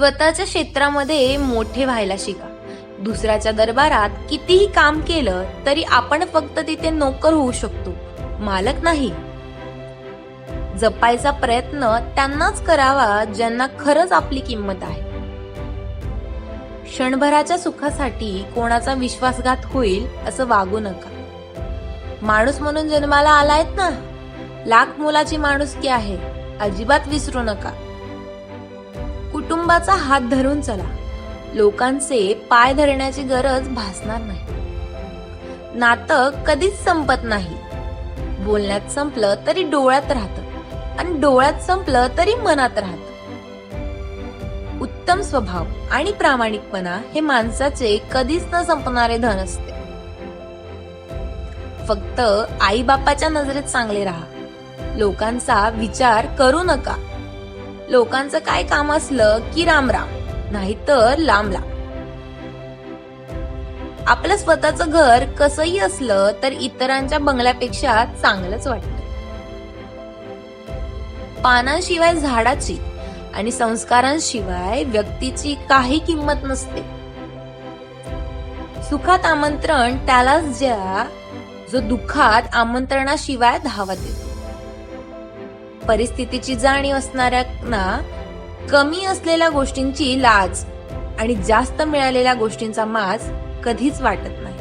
स्वतःच्या क्षेत्रामध्ये मोठे व्हायला शिका. दुसऱ्याच्या दरबारात कितीही काम केलं तरी आपण फक्त तिथे नोकर होऊ शकतो, मालक नाही. जपायचा प्रयत्न त्यांनाच करावा ज्यांना खरंच आपली किंमत आहे. क्षणभराच्या सुखासाठी कोणाचा विश्वासघात होईल असं वागू नका. माणूस म्हणून जन्माला आलायत ना, लाख मोलाची माणुसकी आहे, अजिबात विसरू नका. कुटुंबाचा हात धरून चला, लोकांचे पाय धरण्याची गरज भासणार नाही. नातं कधीच संपत नाही. बोलण्यात संपलं तरी डोळ्यात राहतं आणि डोळ्यात संपलं तरी मनात राहतं. उत्तम स्वभाव आणि प्रामाणिकपणा हे माणसाचे कधीच न संपणारे धन असते. फक्त आई बापाच्या नजरेत चांगले राहा. लोकांचा विचार करू नका. लोकांचं काय काम असलं की राम राम, नाहीतर लांब लांब. आपलं स्वतःचं घर कसंही असलं तर इतरांच्या बंगल्यापेक्षा चांगलंच वाटतं. पानांशिवाय झाडाची आणि संस्कारांशिवाय व्यक्तीची काही किंमत नसते. सुखात आमंत्रण त्यालाच द्या जो दुःखात आमंत्रणाशिवाय धावत येतो. परिस्थितीची जाणीव असणाऱ्यांना कमी असलेल्या गोष्टींची लाज आणि जास्त मिळालेल्या गोष्टींचा माज कधीच वाटत नाही.